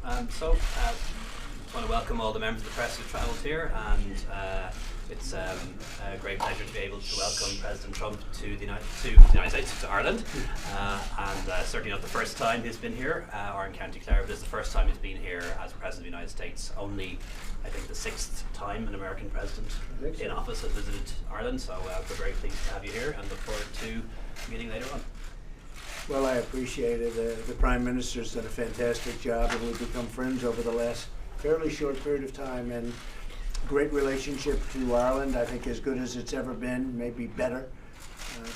I want to welcome all the members of the press who travelled here, and it's a great pleasure to be able to welcome President Trump to the United States, to Ireland, and certainly not the first time he's been here, or in County Clare, but it's the first time he's been here as President of the United States. Only, I think, the 6th time an American president in office has visited Ireland, so we're very pleased to have you here and look forward to meeting later on. Well, I appreciate it. The Prime Minister's done a fantastic job, and we've become friends over the last fairly short period of time, and great relationship to Ireland, I think as good as it's ever been, maybe better.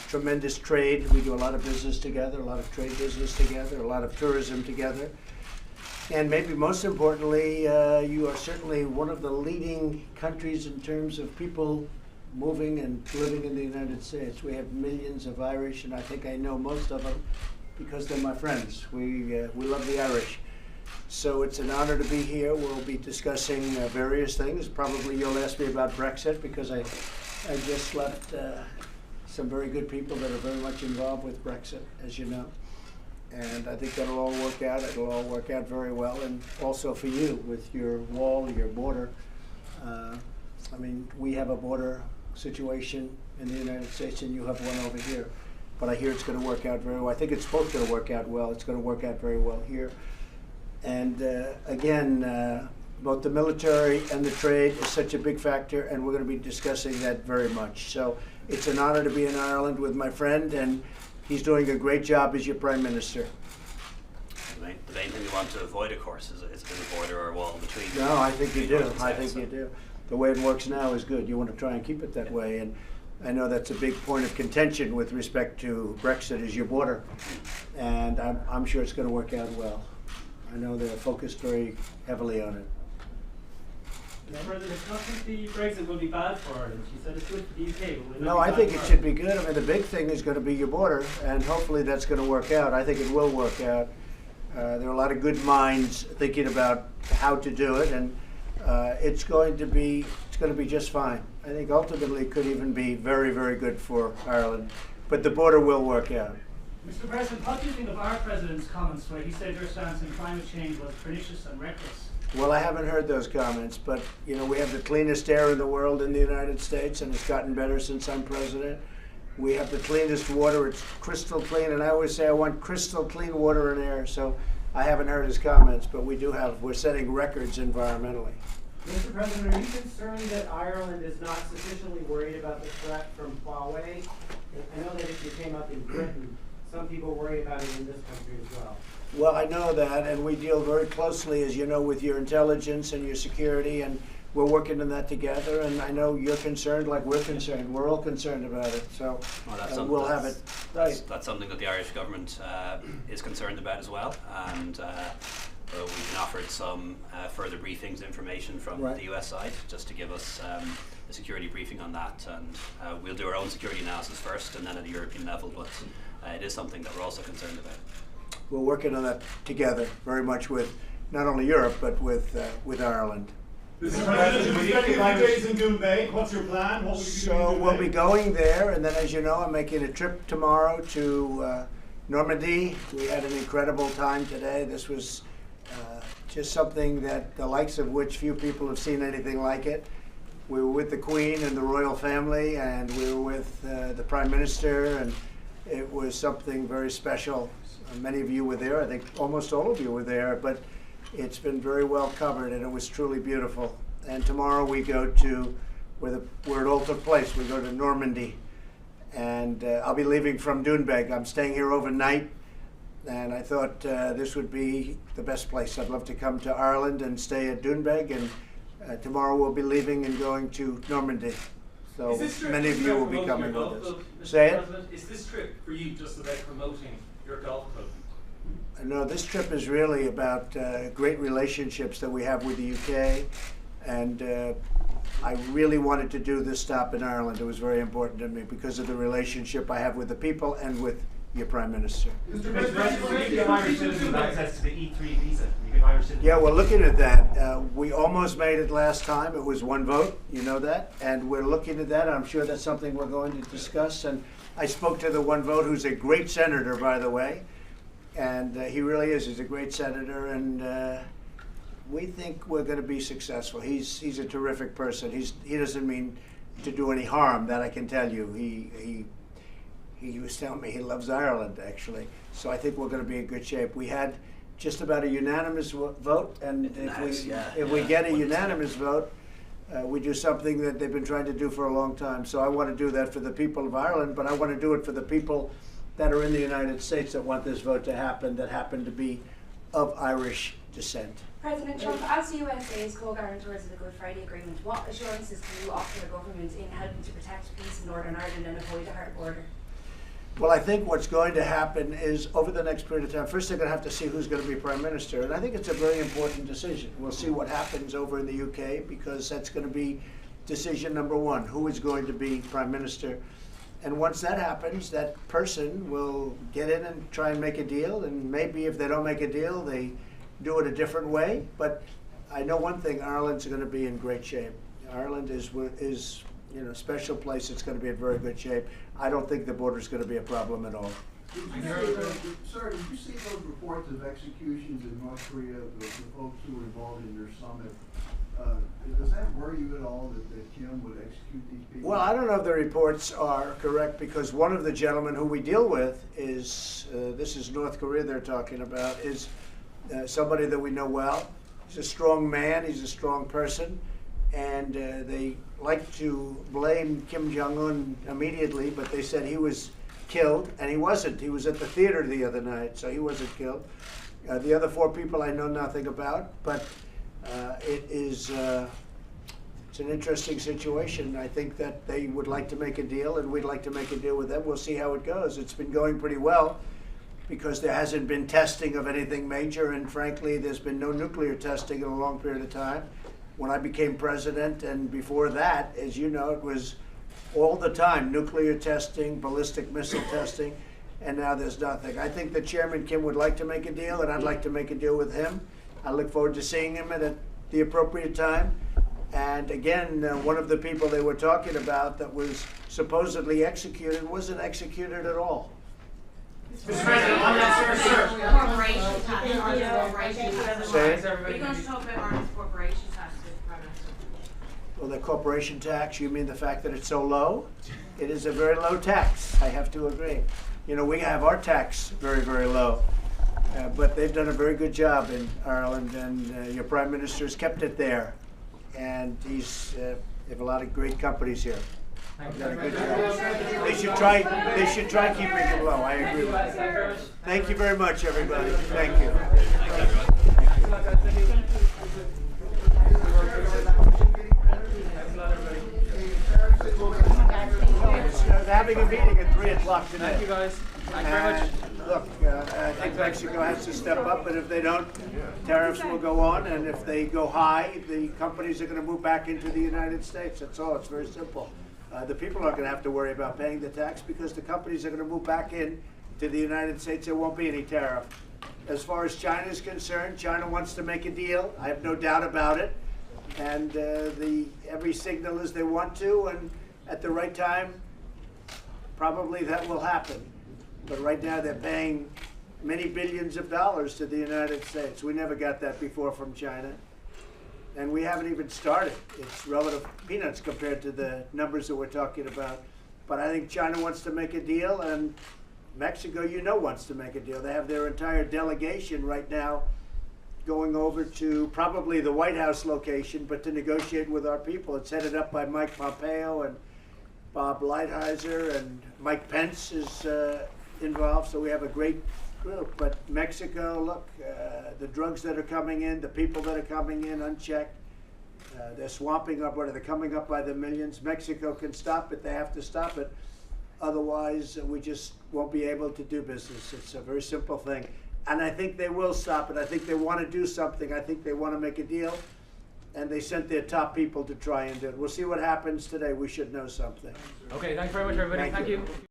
Tremendous trade. We do a lot of business together, a lot of trade business together, a lot of tourism together. And maybe most importantly, you are certainly one of the leading countries in terms of people moving and living in the United States. We have millions of Irish, and I think I know most of them because they're my friends. We love the Irish. So it's an honor to be here. We'll be discussing various things. Probably you'll ask me about Brexit because I just left some very good people that are very much involved with Brexit, as you know. And I think that'll all work out. It'll all work out very well. And also for you with your wall, your border. I mean, we have a border situation in the United States and you have one over here. But I hear it's going to work out very well. I think it's both going to work out well. It's going to work out very well here. And again, both the military and the trade is such a big factor, and we're going to be discussing that very much. So it's an honor to be in Ireland with my friend, and he's doing a great job as your Prime Minister. The main thing we want to avoid, of course, is a border or a wall between. No, I think you do. I think you do. The way it works now is good. You want to try and keep it that way. And I know that's a big point of contention with respect to Brexit is your border. And I'm sure it's going to work out well. I know they're focused very heavily on it. Mr. President, I think the Brexit will be bad for Ireland. You said it's good for the UK, but will it No, not be I think bad it for should be good. I mean, the big thing is going to be your border, and hopefully that's going to work out. I think it will work out. There are a lot of good minds thinking about how to do it, and it's going to be just fine. I think ultimately it could even be very, very good for Ireland, but the border will work out. Mr. President, what do you think of our President's comments where he said your stance on climate change was pernicious and reckless? Well, I haven't heard those comments, but you know, we have the cleanest air in the world in the United States, and it's gotten better since I'm president. We have the cleanest water. It's crystal clean, and I always say I want crystal clean water and air, so I haven't heard his comments, but we're setting records environmentally. Mr. President, are you concerned that Ireland is not sufficiently worried about the threat from Huawei? I know that issue came up in Britain. Some people worry about it in this country as well. Well, I know that, and we deal very closely, as you know, with your intelligence and your security, and we're working on that together, and I know you're concerned like we're concerned. We're all concerned about it, so we'll have it right. That's something that the Irish government is concerned about as well, and we've been offered some further briefings, information from the US side, just to give us a security briefing on that, and we'll do our own security analysis first, and then at the European level, but it is something that we're also concerned about. We're working on that together, very much with not only Europe, but with Ireland. Mr. President, you'll be spending a few days in Doonbeg. What's your plan? What will you be doing in Doonbeg? We'll be going there, and then as you know, I'm making a trip tomorrow to Normandy. We had an incredible time today. This was just something that the likes of which few people have seen anything like it. We were with the Queen and the royal family, and we were with the Prime Minister, and it was something very special. Many of you were there. I think almost all of you were there, but it's been very well covered, and it was truly beautiful. And tomorrow we go to where it all took place. We go to Normandy, and I'll be leaving from Doonbeg. I'm staying here overnight, and I thought this would be the best place. I'd love to come to Ireland and stay at Doonbeg, and tomorrow we'll be leaving and going to Normandy. So many of you will be coming with us. Say it? Is this trip for you just about promoting your golf club? No, this trip is really about great relationships that we have with the UK, and I really wanted to do this stop in Ireland. It was very important to me because of the relationship I have with the people and with your Prime Minister. Mr. President, will you give Irish citizens access to the E3 visa? You give Irish citizens Yeah, we're looking at that. We almost made it last time. It was one vote, you know that, and we're looking at that. I'm sure that's something we're going to discuss. And I spoke to the one vote, who's a great senator, by the way, and he really is. He's a great senator, and We think we're going to be successful. He's a terrific person. He doesn't mean to do any harm, that I can tell you. He was telling me he loves Ireland, actually. So I think we're going to be in good shape. We had just about a unanimous vote, and if we get a unanimous vote, we do something that they've been trying to do for a long time. So I want to do that for the people of Ireland, but I want to do it for the people that are in the United States that want this vote to happen, that happen to be of Irish descent. President Trump, as the USA's co-guarantors of the Good Friday Agreement, what assurances can you offer the government in helping to protect peace in Northern Ireland and avoid a hard border? Well, I think what's going to happen is over the next period of time, first they're going to have to see who's going to be Prime Minister. And I think it's a very important decision. We'll see what happens over in the UK, because that's going to be decision number one, who is going to be Prime Minister. And once that happens, that person will get in and try and make a deal. And maybe if they don't make a deal, they do it a different way. But I know one thing, Ireland's going to be in great shape. Ireland is a special place. It's going to be in very good shape. I don't think the border is going to be a problem at all. Sir, did you see those reports of executions in North Korea, the folks who were involved in their summit? Does that worry you at all that Kim would execute these people? Well, I don't know if the reports are correct, because one of the gentlemen who we deal with is, this is North Korea they're talking about, is somebody that we know well. He's a strong man, he's a strong person, and they like to blame Kim Jong-un immediately, but they said he was killed, and he wasn't. He was at the theater the other night, so he wasn't killed. The other four people I know nothing about, but it's an interesting situation. I think that they would like to make a deal, and we'd like to make a deal with them. We'll see how it goes. It's been going pretty well, because there hasn't been testing of anything major, and frankly, there's been no nuclear testing in a long period of time. When I became president, and before that, as you know, it was all the time nuclear testing, ballistic missile testing, and now there's nothing. I think that Chairman Kim would like to make a deal, and I'd like to make a deal with him. I look forward to seeing him at the appropriate time. And again, one of the people they were talking about that was supposedly executed wasn't executed at all. Mr. President, on that, sir. Corporation tax. Say it. Are you going to talk about Ireland's corporation tax with the Prime Minister? Well, the corporation tax, you mean the fact that it's so low? It is a very low tax, I have to agree. You know, we have our tax very, very low. But they've done a very good job in Ireland, and your Prime Minister's kept it there. And they have a lot of great companies here. They've done a good job. They should try keeping it low. I agree with you. Thank you very much, everybody. Thank you. They're having a meeting at 3 o'clock tonight. Thank you, guys. Thank you very much. Look, I think Mexico has to step up, and if they don't, tariffs will go on, and if they go high, the companies are going to move back into the United States. That's all. It's very simple. The people aren't going to have to worry about paying the tax, because the companies are going to move back in to the United States. There won't be any tariff. As far as China is concerned, China wants to make a deal. I have no doubt about it. And every signal is they want to, and at the right time, probably that will happen. But right now they're paying many billions of dollars to the United States. We never got that before from China. And we haven't even started. It's relative peanuts compared to the numbers that we're talking about. But I think China wants to make a deal, and Mexico, wants to make a deal. They have their entire delegation right now going over to probably the White House location, but to negotiate with our people. It's headed up by Mike Pompeo and Bob Lighthizer, and Mike Pence is involved, so we have a great group. But Mexico, look, the drugs that are coming in, the people that are coming in unchecked, they're swamping up, they're coming up by the millions. Mexico can stop it, they have to stop it. Otherwise, we just won't be able to do business. It's a very simple thing. And I think they will stop it. I think they want to do something. I think they want to make a deal. And they sent their top people to try and do it. We'll see what happens today. We should know something. Okay, thanks very much, everybody. Thank you.